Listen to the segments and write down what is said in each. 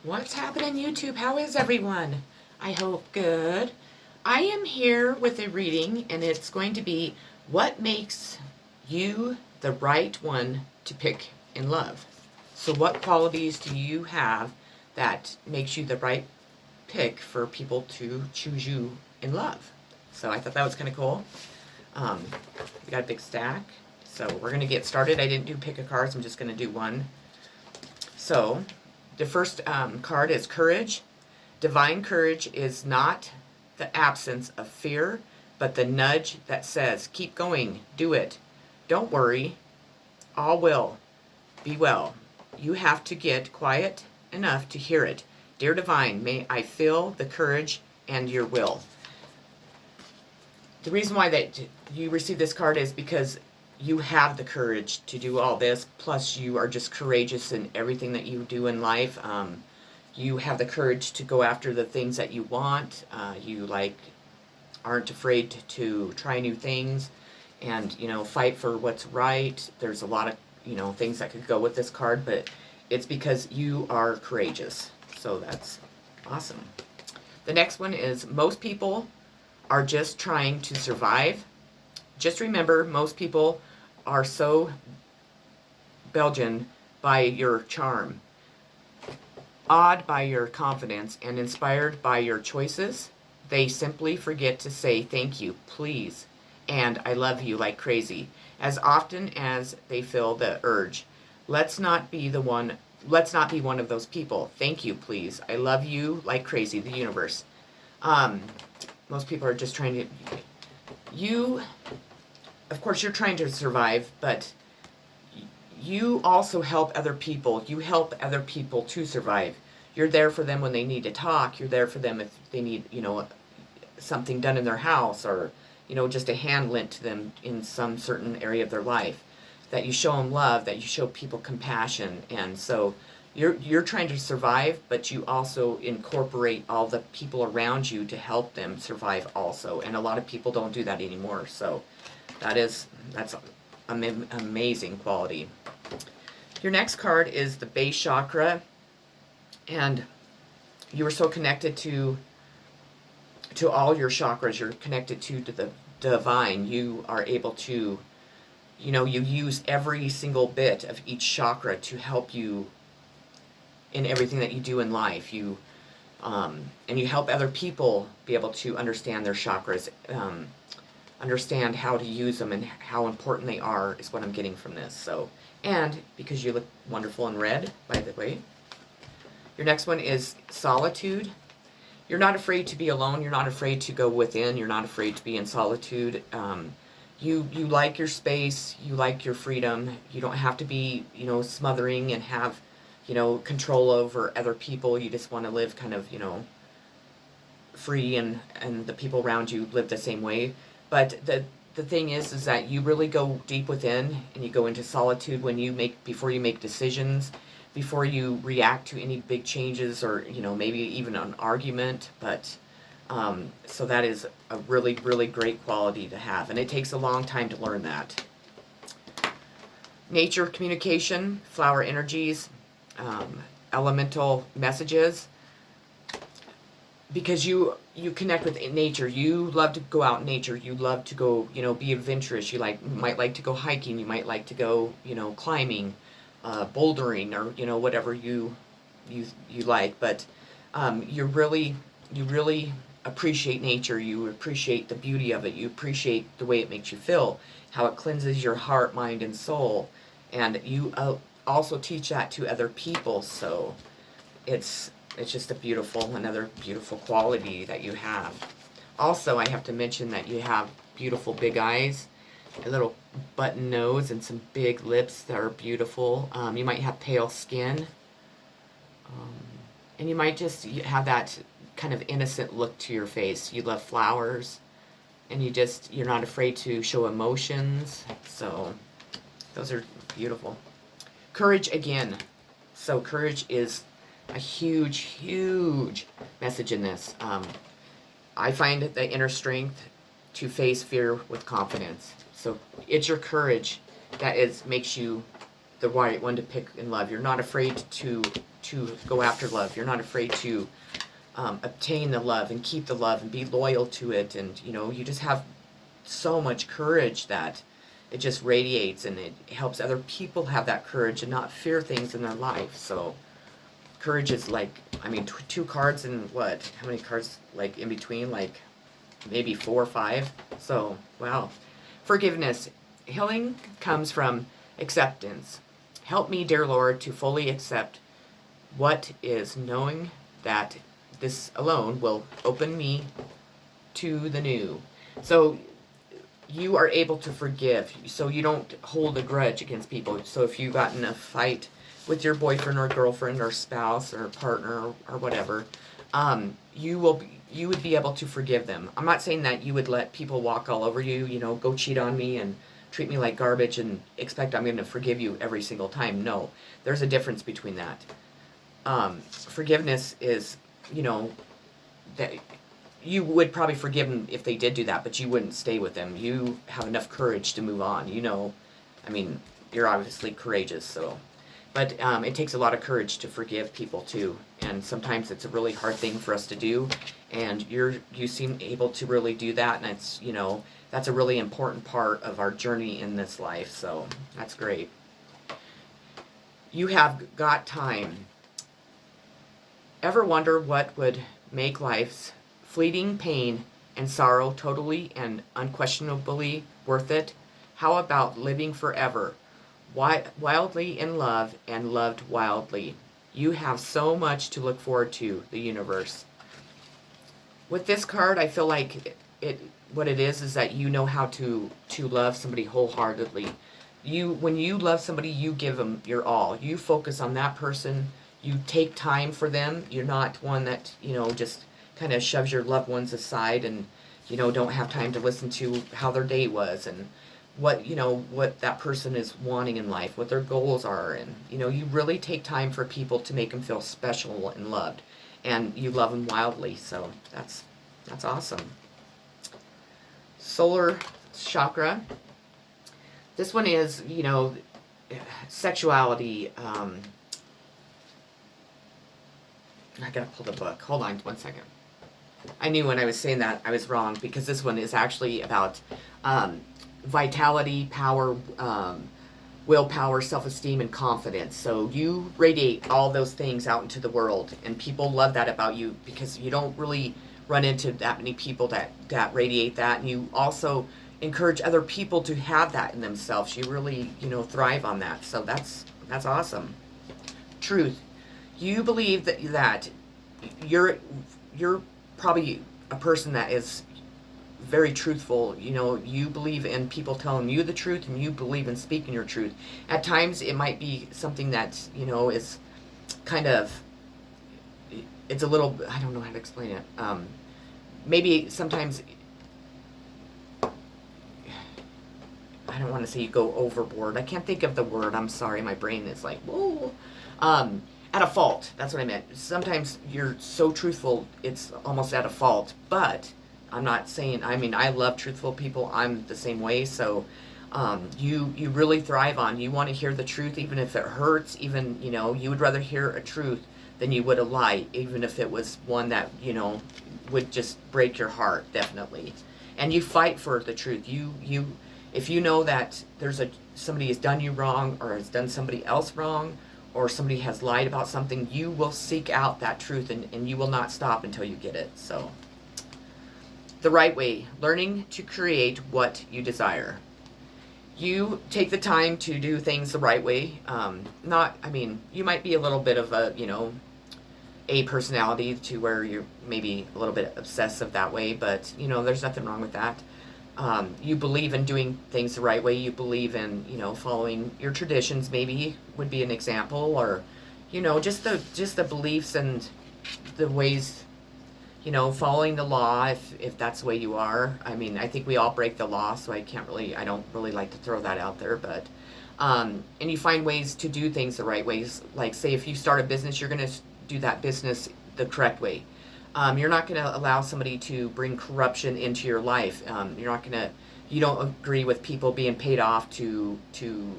What's happening, YouTube? How is everyone? I hope good. I am here with a reading, and it's going to be what makes you the right one to pick in love. So what qualities do you have that makes you the right pick for people to choose you in love? So I thought that was kind of cool. We got a big stack. So we're going to get started. I didn't do pick a card, so I'm just going to do one. So the first card is courage. Divine courage is not the absence of fear, but the nudge that says, keep going, do it. Don't worry, all will be well. You have to get quiet enough to hear it. Dear Divine, may I feel the courage and your will. The reason why that you receive this card is because you have the courage to do all this, plus you are just courageous in everything that you do in life. You have the courage to go after the things that you want. You aren't afraid to try new things and, fight for what's right. There's a lot of, things that could go with this card, but it's because you are courageous. So that's awesome. The next one is most people are just trying to survive. Just remember, most people are so Belgian by your charm, awed by your confidence, and inspired by your choices. They simply forget to say thank you, please, and I love you like crazy. As often as they feel the urge, let's not be one of those people. Thank you, please. I love you like crazy, the universe. Most people are just trying to, of course, you're trying to survive, but you also help other people. You help other people to survive. You're there for them when they need to talk. You're there for them if they need, something done in their house, or, just a hand lent to them in some certain area of their life. That you show them love, that you show people compassion. And so you're trying to survive, but you also incorporate all the people around you to help them survive also. And a lot of people don't do that anymore. So that's amazing quality. Your next card is the base chakra, and you are so connected to all your chakras. You're connected to the divine. You are able to, you use every single bit of each chakra to help you in everything that you do in life. And you help other people be able to understand their chakras, understand how to use them and how important they are, is what I'm getting from this. So, and because you look wonderful in red, by the way. Your next one is solitude. You're not afraid to be alone. You're not afraid to go within. You're not afraid to be in solitude. You like your space. You like your freedom. You don't have to be, smothering and have, control over other people. You just want to live kind of, free, and the people around you live the same way. But the thing is that you really go deep within, and you go into solitude before you make decisions, before you react to any big changes, or maybe even an argument. But so that is a really, really great quality to have, and it takes a long time to learn that. Nature communication, flower energies, elemental messages. Because you connect with nature. You love to go out in nature. You love to go, be adventurous. You might like to go hiking. You might like to go, climbing, bouldering, or whatever you like. But you really appreciate nature. You appreciate the beauty of it. You appreciate the way it makes you feel, how it cleanses your heart, mind, and soul. And you also teach that to other people. So it's just another beautiful quality that you have. Also, I have to mention that you have beautiful big eyes, a little button nose, and some big lips that are beautiful. You might have pale skin. And you might just have that kind of innocent look to your face. You love flowers, and you're not afraid to show emotions. So those are beautiful. Courage again. So courage is a huge message in this. I find the inner strength to face fear with confidence. So it's your courage that makes you the right one to pick in love. You're not afraid to to go after love. You're not afraid to obtain the love and keep the love and be loyal to it. And, you know, you just have so much courage that it just radiates, and it helps other people have that courage and not fear things in their life. So courage is like, I mean, two cards and what? How many cards, like, in between? Like, maybe 4 or 5. So, wow. Forgiveness. Healing comes from acceptance. Help me, dear Lord, to fully accept what is, knowing that this alone will open me to the new. So you are able to forgive, so you don't hold a grudge against people. So if you got in a fight with your boyfriend or girlfriend or spouse or partner or whatever, you would be able to forgive them. I'm not saying that you would let people walk all over you, you know, go cheat on me and treat me like garbage and expect I'm going to forgive you every single time. No, there's a difference between that. Forgiveness is, you know, that you would probably forgive them if they did do that, but you wouldn't stay with them. You have enough courage to move on. You know, I mean, you're obviously courageous, so. But it takes a lot of courage to forgive people too, and sometimes it's a really hard thing for us to do. And you seem able to really do that, and it's, you know, that's a really important part of our journey in this life. So that's great. You have got time. Ever wonder what would make life's fleeting pain and sorrow totally and unquestionably worth it? How about living forever, wildly in love and loved wildly? You have so much to look forward to, the universe. With this card, I feel like what it is that you know how to love somebody wholeheartedly. When you love somebody, you give them your all. You focus on that person. You take time for them. You're not one that, you know, just kind of shoves your loved ones aside and, you know, don't have time to listen to how their day was and what, you know, what that person is wanting in life, what their goals are. And, you know, you really take time for people to make them feel special and loved, and you love them wildly. So that's awesome. Solar chakra. This one is, you know, sexuality. I gotta pull the book. Hold on 1 second. I knew when I was saying that I was wrong, because this one is actually about vitality, power, willpower, self-esteem, and confidence. So you radiate all those things out into the world, and people love that about you, because you don't really run into that many people that radiate that, and you also encourage other people to have that in themselves. You really, you know, thrive on that. So that's awesome. Truth. You believe that you're probably a person that is very truthful. You know, you believe in people telling you the truth, and you believe in speaking your truth. At times it might be something that, you know, is kind of, it's a little, I don't know how to explain it. Maybe sometimes, I don't want to say you go overboard. I can't think of the word. I'm sorry. My brain is like, whoa. At a fault. That's what I meant. Sometimes you're so truthful, it's almost at a fault. But I'm not saying, I mean, I love truthful people. I'm the same way. So you really thrive on, you want to hear the truth, even if it hurts. Even, you know, you would rather hear a truth than you would a lie, even if it was one that, you know, would just break your heart, definitely. And you fight for the truth. If you know that somebody has done you wrong, or has done somebody else wrong, or somebody has lied about something, you will seek out that truth, and you will not stop until you get it. So, the right way, learning to create what you desire. You take the time to do things the right way. You might be a little bit of a, you know, a personality to where you're maybe a little bit obsessive that way, but, you know, there's nothing wrong with that. You believe in doing things the right way. You believe in, you know, following your traditions, maybe would be an example, or, you know, just the beliefs and the ways, you know, following the law, if that's the way you are. I mean, I think we all break the law, so I don't really like to throw that out there, but, and you find ways to do things the right ways. Like, say, if you start a business, you're going to do that business the correct way. You're not going to allow somebody to bring corruption into your life. You don't agree with people being paid off to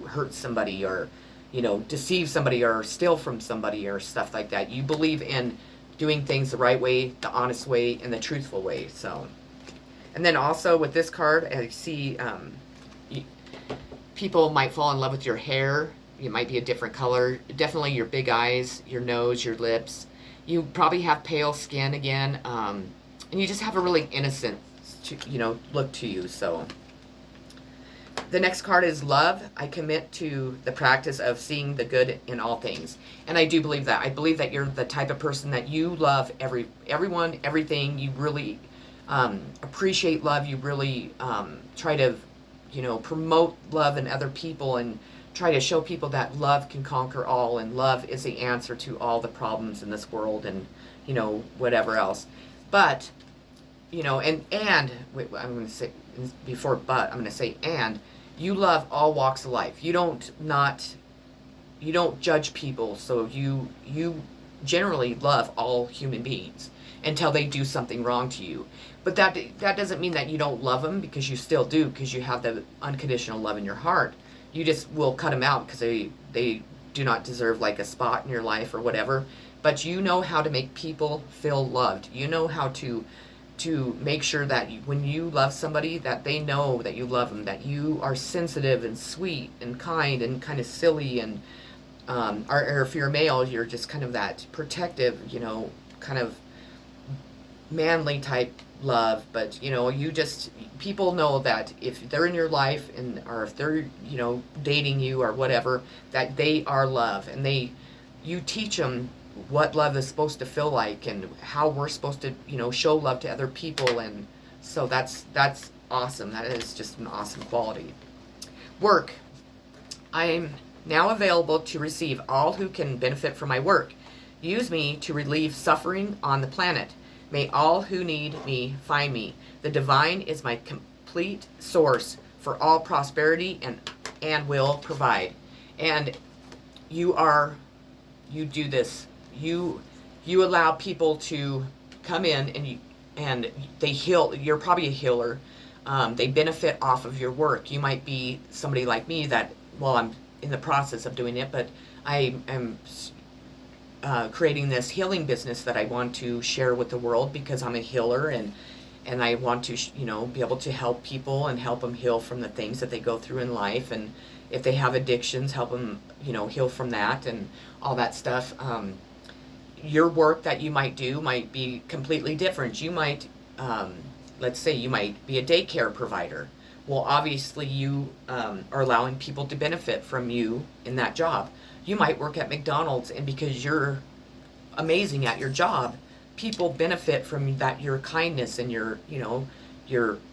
hurt somebody, or, deceive somebody or steal from somebody or stuff like that. You believe in doing things the right way, the honest way, and the truthful way. So, and then also with this card, I see people might fall in love with your hair. It might be a different color. Definitely your big eyes, your nose, your lips. You probably have pale skin again, and you just have a really innocent, look to you. So the next card is love. I commit to the practice of seeing the good in all things. And I do believe that. I believe that you're the type of person that you love everyone, everything. You really appreciate love. You really try to, promote love in other people and try to show people that love can conquer all, and love is the answer to all the problems in this world, and, whatever else. But, and wait, I'm going to say before, but I'm going to say, and you love all walks of life. You don't judge people. So you generally love all human beings until they do something wrong to you. But that doesn't mean that you don't love them, because you still do, because you have the unconditional love in your heart. You just will cut them out because they do not deserve like a spot in your life or whatever. But you know how to make people feel loved. You know how to make sure that when you love somebody, that they know that you love them, that you are sensitive and sweet and kind and kind of silly, and or if you're a male, you're just kind of that protective, kind of manly type love. But people know that if they're in your life, or if they're dating you or whatever, that they are love, and you teach them what love is supposed to feel like, and how we're supposed to show love to other people. And so that's awesome. That is just an awesome quality. Work. I'm now available to receive all who can benefit from my work. Use me to relieve suffering on the planet. May all who need me find me. The divine is my complete source for all prosperity, and will provide. And you do this. You allow people to come in, and they heal. You're probably a healer. They benefit off of your work. You might be somebody like me that, well, I'm in the process of doing it, but I am creating this healing business that I want to share with the world, because I'm a healer, and I want to be able to help people and help them heal from the things that they go through in life, and if they have addictions, help them heal from that and all that stuff. Your work that you might do might be completely different. You might let's say you might be a daycare provider. Well, obviously you are allowing people to benefit from you in that job. You might work at McDonald's, and because you're amazing at your job, people benefit from that, your kindness and your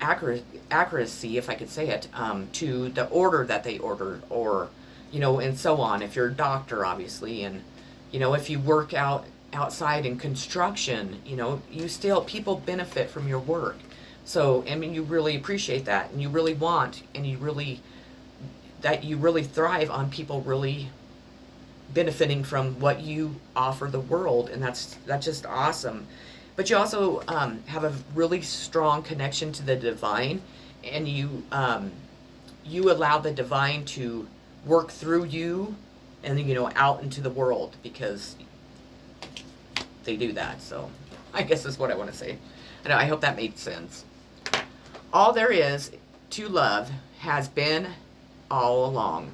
accuracy, if I could say it, to the order that they order, or and so on. If you're a doctor, obviously, and if you work outside in construction, people benefit from your work. So you really appreciate that, and you really want, and you really thrive on people really benefiting from what you offer the world, and that's just awesome. But you also have a really strong connection to the divine, and you allow the divine to work through you, and out into the world, because they do that. So I guess that's what I want to say. I hope that made sense. All there is to love has been all along.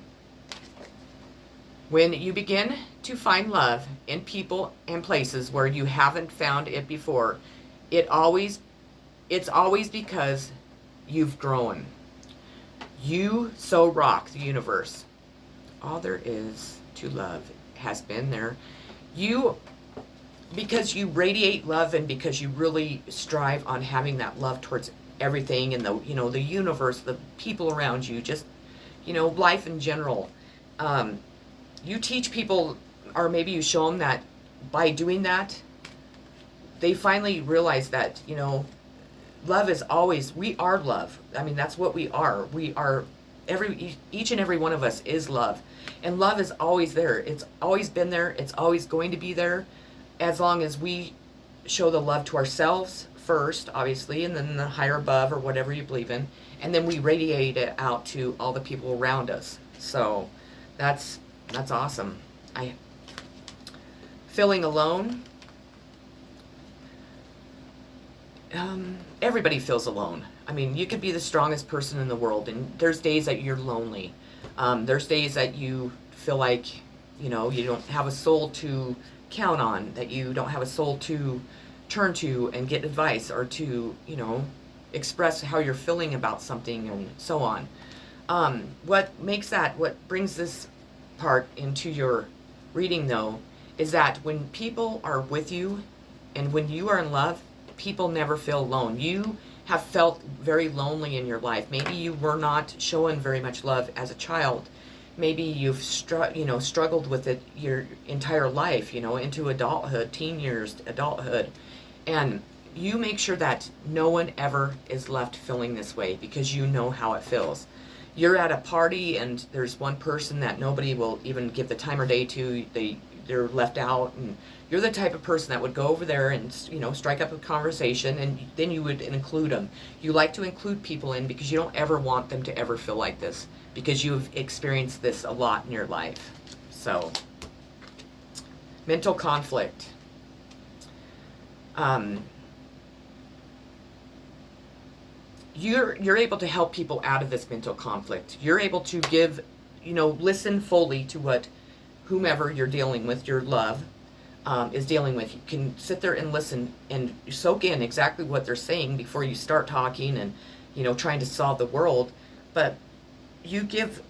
When you begin to find love in people and places where you haven't found it before, it's always because you've grown. You so rock the universe. All there is to love has been there. Because you radiate love, and because you really strive on having that love towards everything, and the universe, the people around you, just life in general. You teach people, or maybe you show them that by doing that, they finally realize that love is always, we are love. That's what we are. We are each and every one of us is love, and love is always there. It's always been there. It's always going to be there, as long as we show the love to ourselves first, obviously, and then the higher above, or whatever you believe in, and then we radiate it out to all the people around us. So that's That's awesome. I feeling alone. Everybody feels alone. I mean, you could be the strongest person in the world, and there's days that you're lonely. There's days that you feel like, you know, you don't have a soul to count on, that you don't have a soul to turn to and get advice, or to, you know, express how you're feeling about something, and so on. What brings this part into your reading, though, is that when people are with you and when you are in love, people never feel alone. You have felt very lonely in your life. Maybe you were not shown very much love as a child. Maybe you've struggled with it your entire life, you know, into adulthood, teen years, adulthood. And you make sure that no one ever is left feeling this way, because you know how it feels. You're at a party and there's one person that nobody will even give the time or day to. They're left out, and you're the type of person that would go over there and, you know, strike up a conversation, and then you would include them. You like to include people in because you don't ever want them to ever feel like this, because you've experienced this a lot in your life. So, mental conflict. You're able to help people out of this mental conflict. You're able to give, you know, listen fully to what whomever you're dealing with, your love, is dealing with. You can sit there and listen and soak in exactly what they're saying before you start talking and, you know, trying to solve the world. But you give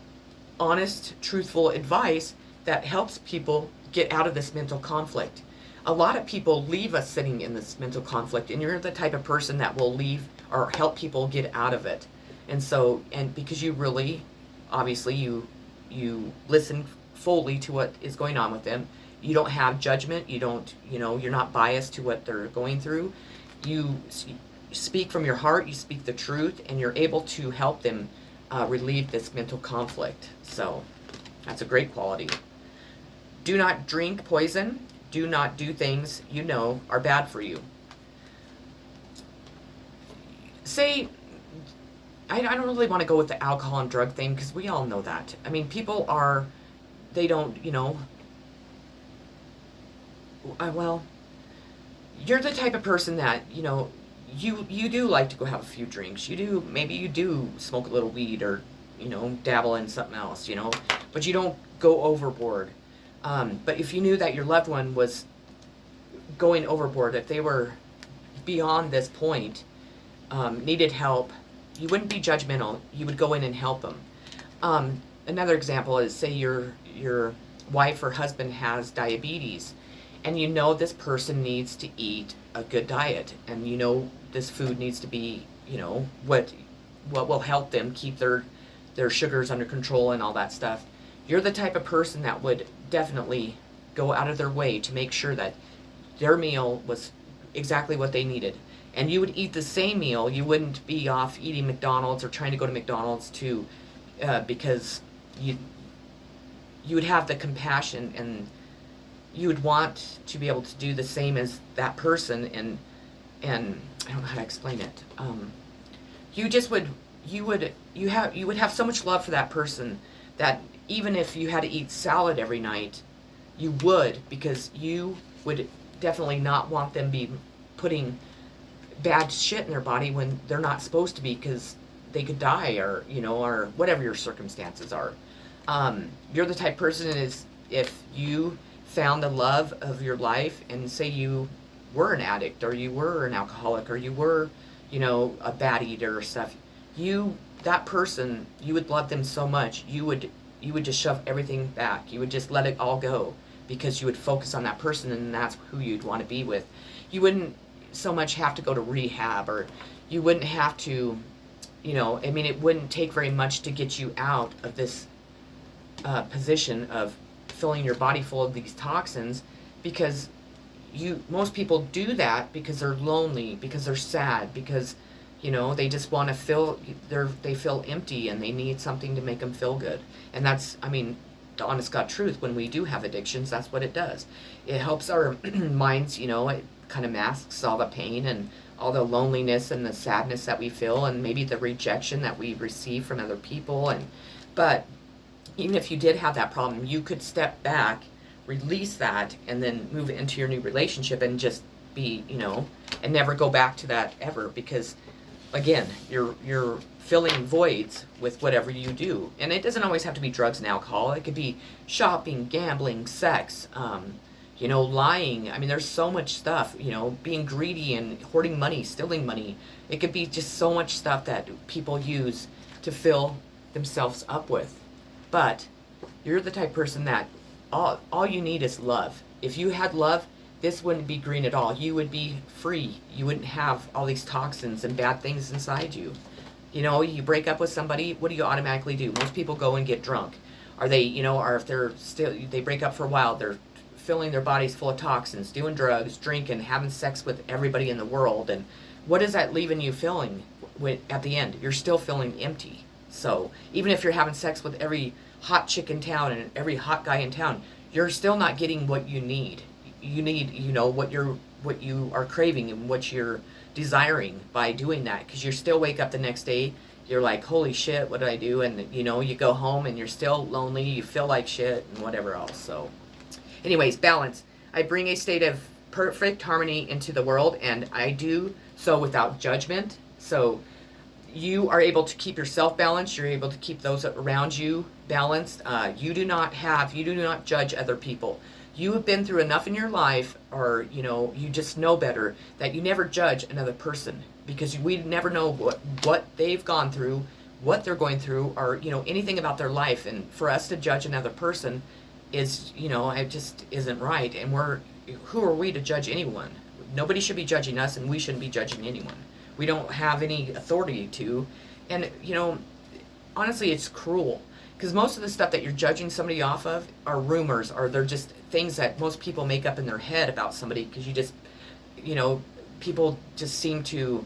honest, truthful advice that helps people get out of this mental conflict. A lot of people leave us sitting in this mental conflict, and you're the type of person that will leave or help people get out of it. And so, and because you really, obviously, you listen fully to what is going on with them. You don't have judgment. You don't, you know, you're not biased to what they're going through. You speak from your heart. You speak the truth, and you're able to help them relieve this mental conflict. So that's a great quality. Do not drink poison. Do not do things you know are bad for you. Say, I don't really want to go with the alcohol and drug thing, because we all know that. I mean, people are, they don't, you know, well, you're the type of person that, you know, you do like to go have a few drinks. Maybe you do smoke a little weed, or, you know, dabble in something else, you know, but you don't go overboard. But if you knew that your loved one was going overboard, if they were beyond this point, needed help, you wouldn't be judgmental. You would go in and help them. Another example is, say your wife or husband has diabetes, and you know this person needs to eat a good diet, and you know this food needs to be, you know, what will help them keep their sugars under control and all that stuff. You're the type of person that would definitely go out of their way to make sure that their meal was exactly what they needed. And you would eat the same meal. You wouldn't be off eating McDonald's or trying to go to McDonald's to, because you would have the compassion, and you would want to be able to do the same as that person. And I don't know how to explain it. You just would you would have so much love for that person that even if you had to eat salad every night, you would, because you would definitely not want them be putting bad shit in their body when they're not supposed to be, because they could die, or, you know, or whatever your circumstances are. You're the type of person is, if you found the love of your life, and say you were an addict, or you were an alcoholic, or you were, you know, a bad eater or stuff, that person, you would love them so much, you would just shove everything back. You would just let it all go, because you would focus on that person, and that's who you'd want to be with. You wouldn't so much have to go to rehab, or you wouldn't have to, you know, I mean, it wouldn't take very much to get you out of this position of filling your body full of these toxins, because most people do that because they're lonely, because they're sad, because, you know, they just want to they feel empty, and they need something to make them feel good. And that's, I mean, the honest God truth, when we do have addictions, that's what it does. It helps our minds, you know, it kind of masks all the pain and all the loneliness and the sadness that we feel, and maybe the rejection that we receive from other people. But even if you did have that problem, you could step back, release that, and then move into your new relationship and just be, and never go back to that ever, because again, you're filling voids with whatever you do. And it doesn't always have to be drugs and alcohol. It could be shopping, gambling, sex, lying. I mean, there's so much stuff, being greedy and hoarding money, stealing money. It could be just so much stuff that people use to fill themselves up with. But you're the type of person that all you need is love. If you had love, this wouldn't be green at all. You would be free. You wouldn't have all these toxins and bad things inside you. You break up with somebody, what do you automatically do? Most people go and get drunk. Or or if they break up for a while, they're filling their bodies full of toxins, doing drugs, drinking, having sex with everybody in the world. And what is that leaving you feeling at the end? You're still feeling empty. So even if you're having sex with every hot chick in town and every hot guy in town, you're still not getting what you need. You need, what you are craving and what you're desiring by doing that, because you still wake up the next day, you're like, holy shit, what did I do? And you go home and you're still lonely, you feel like shit and whatever else. So anyways, balance. I bring a state of perfect harmony into the world, and I do so without judgment. So you are able to keep yourself balanced. You're able to keep those around you balanced. You do not judge other people. You have been through enough in your life, or you just know better, that you never judge another person, because we never know what they've gone through, what they're going through, or anything about their life. And for us to judge another person is, it just isn't right. And who are we to judge anyone? Nobody should be judging us, and we shouldn't be judging anyone. We don't have any authority to. And honestly, it's cruel, because most of the stuff that you're judging somebody off of are rumors, or they're just things that most people make up in their head about somebody, because people just seem to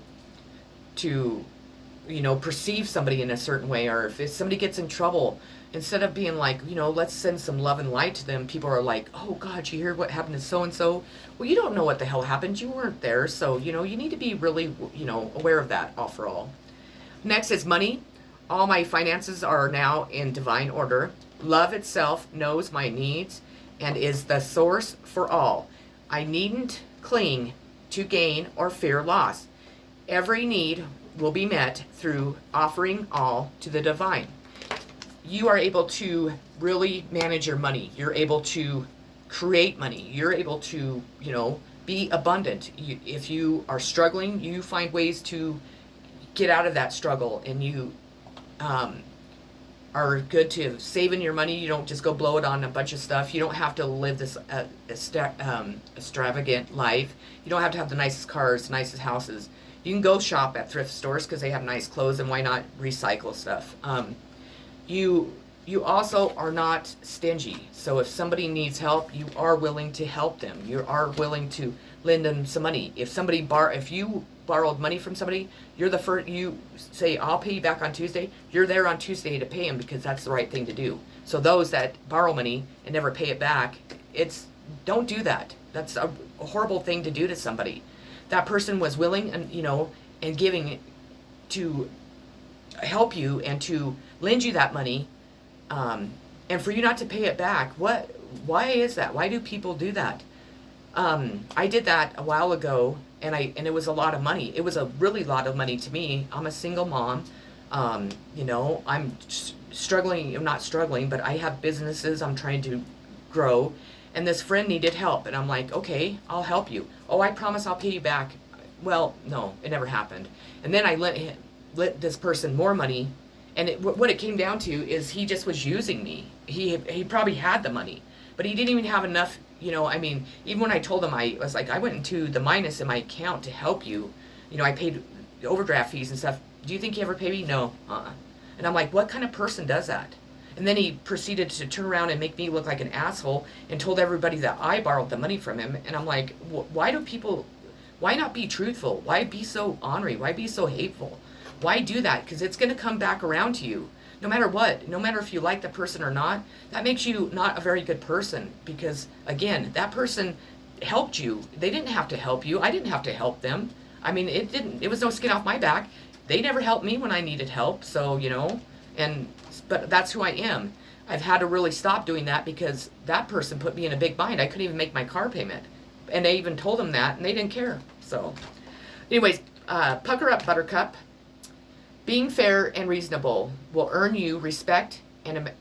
perceive somebody in a certain way. Or if somebody gets in trouble, instead of being like, let's send some love and light to them, people are like, oh God, you hear what happened to so-and-so? Well, you don't know what the hell happened. You weren't there. So, you need to be really, aware of that, all for all. Next is money. All my finances are now in divine order. Love itself knows my needs and is the source for all. I needn't cling to gain or fear loss. Every need will be met through offering all to the divine. You are able to really manage your money. You're able to create money. You're able to, be abundant. If you are struggling, you find ways to get out of that struggle, and you are good to saving your money. You don't just go blow it on a bunch of stuff. You don't have to live this extravagant life. You don't have to have the nicest cars, nicest houses. You can go shop at thrift stores because they have nice clothes, and why not recycle stuff? You also are not stingy. So if somebody needs help, you are willing to help them. You are willing to lend them some money. If you borrowed money from somebody, you're the first. You say, I'll pay you back on Tuesday. You're there on Tuesday to pay them, because that's the right thing to do. So those that borrow money and never pay it back, don't do that. That's a horrible thing to do to somebody. That person was willing and giving to help you and to lend you that money, and for you not to pay it back. Why is that? Why do people do that? I did that a while ago, and it was a lot of money. It was a really lot of money to me. I'm a single mom. I'm struggling. I'm not struggling, but I have businesses I'm trying to grow. And this friend needed help, and I'm like, okay, I'll help you. Oh, I promise I'll pay you back. Well, no, it never happened. And then I lent this person more money, and what it came down to is he just was using me. He probably had the money, but he didn't even have enough. Even when I told him, I was like, I went into the minus in my account to help you. I paid overdraft fees and stuff. Do you think he ever paid me? No. And I'm like, what kind of person does that? And then he proceeded to turn around and make me look like an asshole and told everybody that I borrowed the money from him. And I'm like, why not be truthful? Why be so ornery? Why be so hateful? Why do that? Because it's going to come back around to you. No matter what, no matter if you like the person or not, that makes you not a very good person. Because, again, that person helped you. They didn't have to help you. I didn't have to help them. It was no skin off my back. They never helped me when I needed help. So, but that's who I am. I've had to really stop doing that because that person put me in a big bind. I couldn't even make my car payment. And they even told them that, and they didn't care. So, anyways, pucker up, Buttercup. Being fair and reasonable will earn you respect and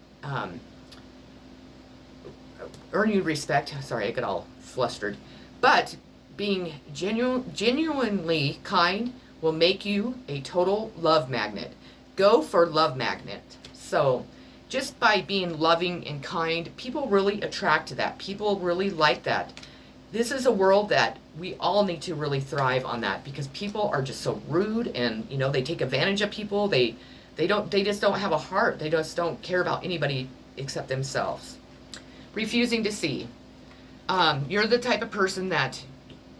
earn you respect. Sorry, I got all flustered. But being genuinely kind will make you a total love magnet. Go for love magnet. So just by being loving and kind, people really attract to that. People really like that. This is a world that we all need to really thrive on that, because people are just so rude, and they take advantage of people. They just don't have a heart. They just don't care about anybody except themselves. Refusing to see. You're the type of person that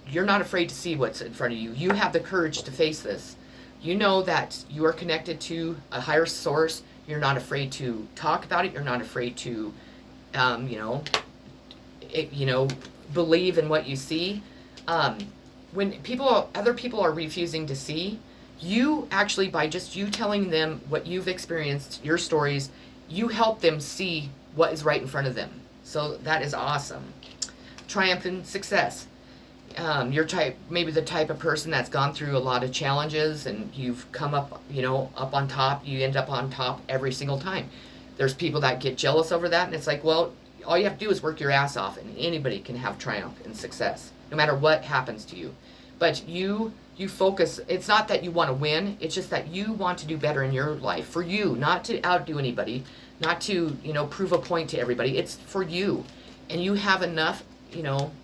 you're not afraid to see what's in front of you. You have the courage to face this. You know that you are connected to a higher source. You're not afraid to talk about it. You're not afraid to, believe in what you see. When other people are refusing to see, you actually, by just you telling them what you've experienced, your stories, you help them see what is right in front of them. So that is awesome. Triumphant success. You're maybe the type of person that's gone through a lot of challenges, and you've come up, up on top. You end up on top every single time. There's people that get jealous over that, and it's like, well, all you have to do is work your ass off, and anybody can have triumph and success, no matter what happens to you. But you focus. It's not that you want to win. It's just that you want to do better in your life, for you, not to outdo anybody, not to prove a point to everybody. It's for you, and you have enough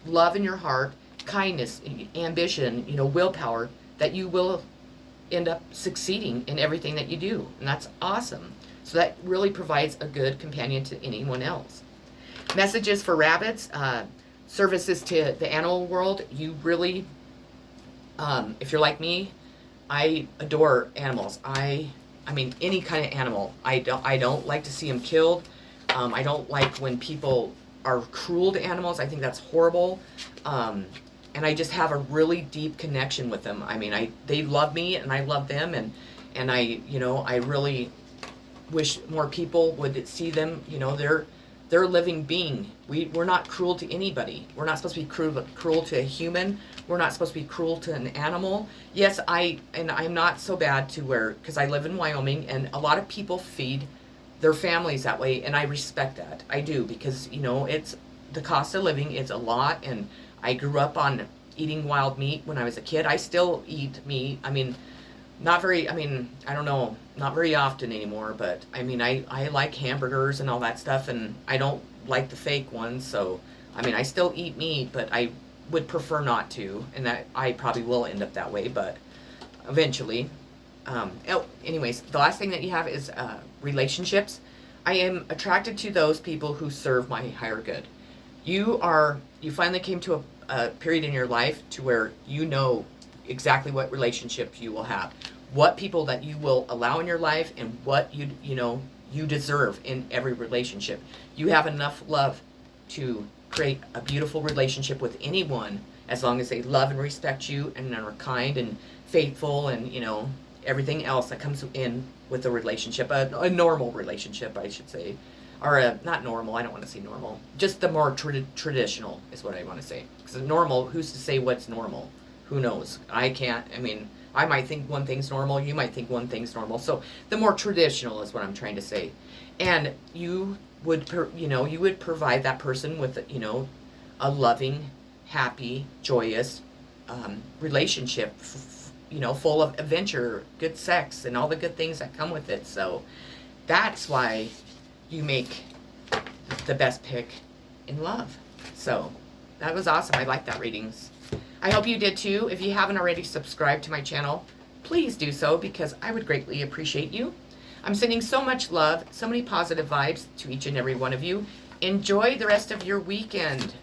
love in your heart, kindness, ambition, willpower, that you will end up succeeding in everything that you do. And that's awesome. So that really provides a good companion to anyone else. Messages for rabbits, services to the animal world. You really, if you're like me, I adore animals. I mean, any kind of animal. I don't like to see them killed. I don't like when people are cruel to animals. I think that's horrible. And I just have a really deep connection with them. I mean, they love me, and I love them, and I really wish more people would see them. They're a living being. We're not cruel to anybody. We're not supposed to be cruel to a human. We're not supposed to be cruel to an animal. Yes, I'm not so bad to because I live in Wyoming, and a lot of people feed their families that way, and I respect that. I do, because it's the cost of living is a lot, and I grew up on eating wild meat when I was a kid. I still eat meat. I mean, I don't know, not very often anymore, but I like hamburgers and all that stuff, and I don't like the fake ones. So I still eat meat, but I would prefer not to, and that I probably will end up that way, but eventually. Anyways, the last thing that you have is relationships. I am attracted to those people who serve my higher good. You finally came to a period in your life to where you know exactly what relationships you will have, what people that you will allow in your life, and what you deserve in every relationship. You have enough love to create a beautiful relationship with anyone, as long as they love and respect you and are kind and faithful, and everything else that comes in with a relationship, a normal relationship, I should say. Or not normal, I don't want to say normal. Just the more traditional is what I want to say. Because normal, who's to say what's normal? Who knows? I can't. I might think one thing's normal. You might think one thing's normal. So the more traditional is what I'm trying to say. And you would, you would provide that person with, a loving, happy, joyous relationship, full of adventure, good sex, and all the good things that come with it. So that's why you make the best pick in love. So that was awesome. I like that readings. I hope you did too. If you haven't already subscribed to my channel, please do so, because I would greatly appreciate you. I'm sending so much love, so many positive vibes to each and every one of you. Enjoy the rest of your weekend.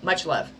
Much love.